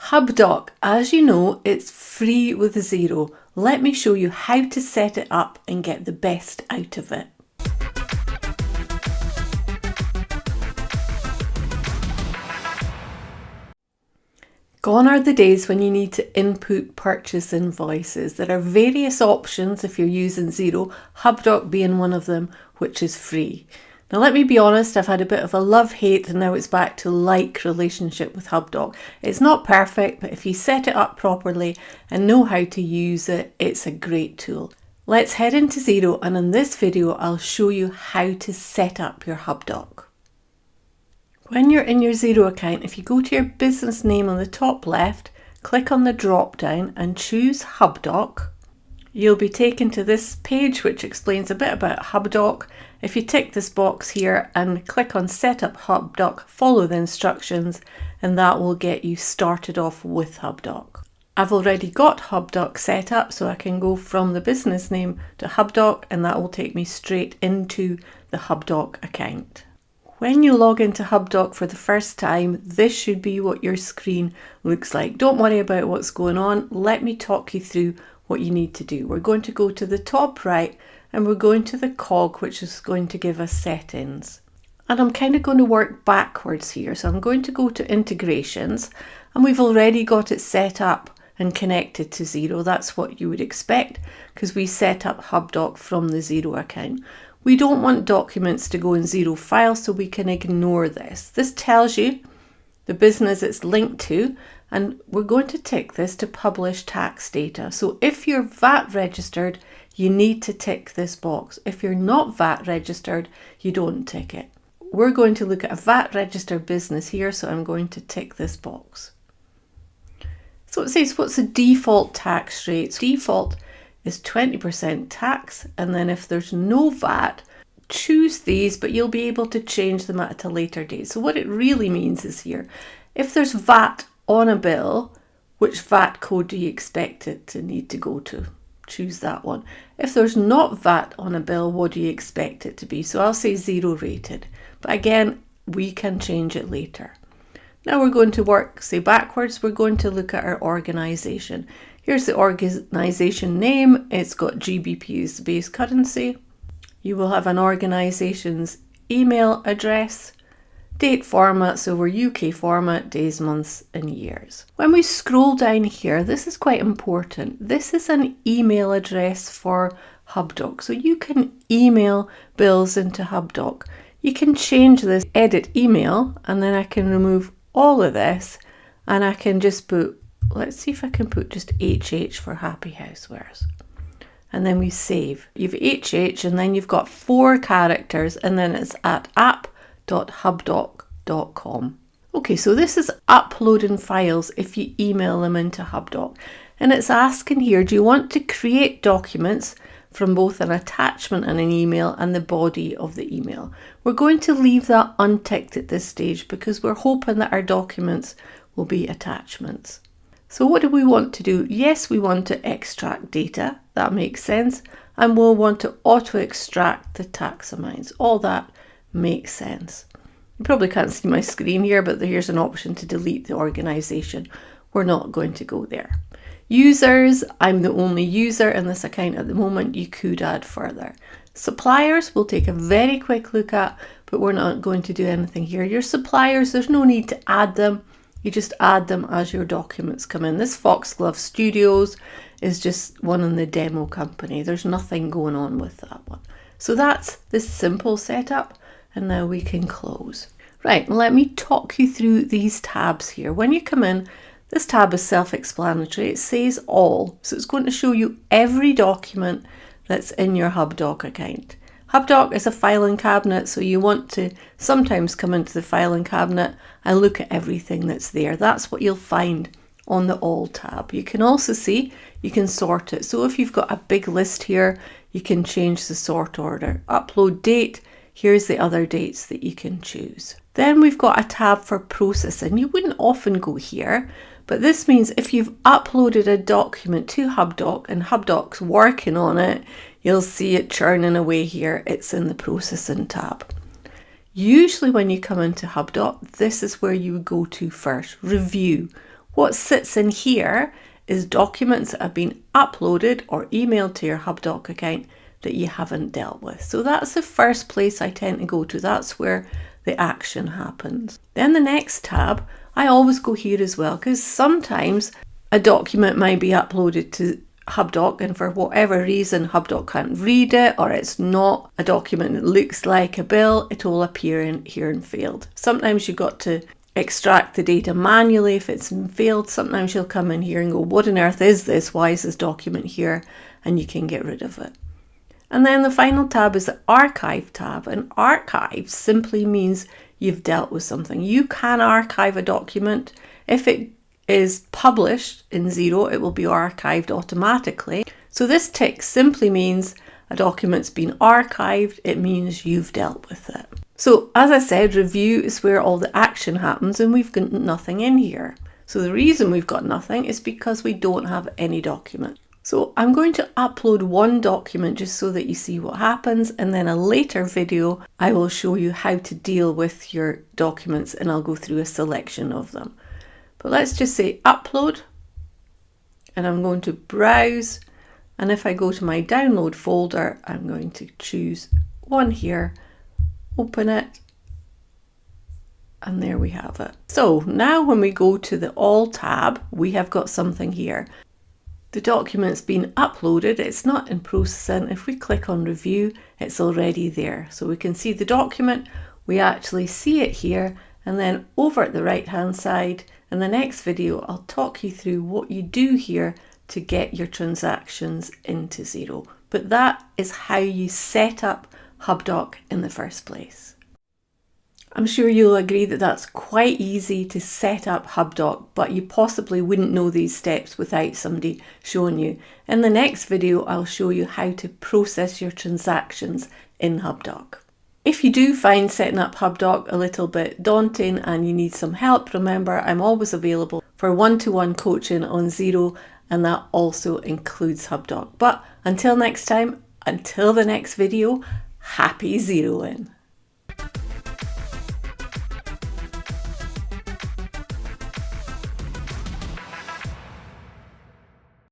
Hubdoc, as you know, it's free with Xero. Let me show you how to set it up and get the best out of it. Gone are the days when you need to input purchase invoices. There are various options if you're using Xero, Hubdoc being one of them, which is free. Now let me be honest, I've had a bit of a love-hate and now it's back to like relationship with Hubdoc. It's not perfect, but if you set it up properly and know how to use it, it's a great tool. Let's head into Xero, and in this video I'll show you how to set up your Hubdoc. When you're in your Xero account, if you go to your business name on the top left, click on the drop down and choose Hubdoc, you'll be taken to this page which explains a bit about Hubdoc. If you tick this box here and click on Set up Hubdoc, follow the instructions, and that will get you started off with Hubdoc. I've already got Hubdoc set up, so I can go from the business name to Hubdoc, and that will take me straight into the Hubdoc account. When you log into Hubdoc for the first time, this should be what your screen looks like. Don't worry about what's going on. Let me talk you through what you need to do. We're going to go to the top right and we're going to the cog, which is going to give us settings. And I'm kind of going to work backwards here. So I'm going to go to integrations, and we've already got it set up and connected to Xero. That's what you would expect because we set up Hubdoc from the Xero account. We don't want documents to go in Xero files, so we can ignore this. This tells you the business it's linked to, and we're going to tick this to publish tax data. So if you're VAT registered, you need to tick this box. If you're not VAT registered, you don't tick it. We're going to look at a VAT registered business here, so I'm going to tick this box. So it says, what's the default tax rate? Default is 20% tax, and then if there's no VAT, choose these, but you'll be able to change them at a later date. So what it really means is here, if there's VAT on a bill, which VAT code do you expect it to need to go to? Choose that one. If there's not VAT on a bill, what do you expect it to be? So I'll say 0 rated, but again, we can change it later. Now we're going to work, say backwards, we're going to look at our organisation. Here's the organisation name. It's got GBP as the base currency. You will have an organisation's email address, date format, so we're UK format, days, months and years. When we scroll down here, this is quite important. This is an email address for Hubdoc. So you can email bills into Hubdoc. You can change this, edit email, and then I can remove all of this and I can just put, let's see if I can put just HH for Happy Housewares. And then we save. You've HH and then you've got 4 characters and then it's at app.hubdoc.com. Okay, so this is uploading files if you email them into Hubdoc. And it's asking here, do you want to create documents from both an attachment and an email and the body of the email? We're going to leave that unticked at this stage because we're hoping that our documents will be attachments. So what do we want to do? Yes, we want to extract data. That makes sense. And we'll want to auto extract the tax amounts. All that makes sense. You probably can't see my screen here, but here's an option to delete the organisation. We're not going to go there. Users, I'm the only user in this account at the moment. You could add further. Suppliers, we'll take a very quick look at, but we're not going to do anything here. Your suppliers, there's no need to add them. You just add them as your documents come in. This Foxglove Studios is just one in the demo company. There's nothing going on with that one. So that's this simple setup, and now we can close. Right, let me talk you through these tabs here. When you come in, this tab is self-explanatory. It says all, so it's going to show you every document that's in your Hubdoc account. Hubdoc is a filing cabinet, so you want to sometimes come into the filing cabinet and look at everything that's there. That's what you'll find on the All tab. You can also see, you can sort it. So if you've got a big list here, you can change the sort order. Upload date, here's the other dates that you can choose. Then we've got a tab for processing. You wouldn't often go here, but this means if you've uploaded a document to Hubdoc and Hubdoc's working on it, you'll see it churning away here. It's in the processing tab. Usually when you come into Hubdoc, this is where you would go to first. Review. What sits in here is documents that have been uploaded or emailed to your Hubdoc account that you haven't dealt with. So that's the first place I tend to go to. That's where the action happens. Then the next tab, I always go here as well, because sometimes a document might be uploaded to Hubdoc and for whatever reason Hubdoc can't read it, or it's not a document that looks like a bill, it will appear in here in failed. Sometimes you've got to extract the data manually if it's in failed. Sometimes you'll come in here and go, what on earth is this? Why is this document here? And you can get rid of it. And then the final tab is the archive tab, and archive simply means you've dealt with something. You can archive a document. If it is published in Xero, it will be archived automatically. So this tick simply means a document's been archived. It means you've dealt with it. So as I said, review is where all the action happens, and we've got nothing in here. So the reason we've got nothing is because we don't have any document. So I'm going to upload one document just so that you see what happens, and then a later video I will show you how to deal with your documents, and I'll go through a selection of them. But let's just say upload, and I'm going to browse, and if I go to my download folder, I'm going to choose one here, open it, and there we have it. So now when we go to the All tab, we have got something here. The document's been uploaded, it's not in processing. If we click on review, it's already there. So we can see the document, we actually see it here, and then over at the right hand side, in the next video, I'll talk you through what you do here to get your transactions into Xero. But that is how you set up Hubdoc in the first place. I'm sure you'll agree that that's quite easy to set up Hubdoc, but you possibly wouldn't know these steps without somebody showing you. In the next video, I'll show you how to process your transactions in Hubdoc. If you do find setting up Hubdoc a little bit daunting and you need some help, remember I'm always available for one-to-one coaching on Xero, and that also includes Hubdoc. But until next time, until the next video, happy Xeroing!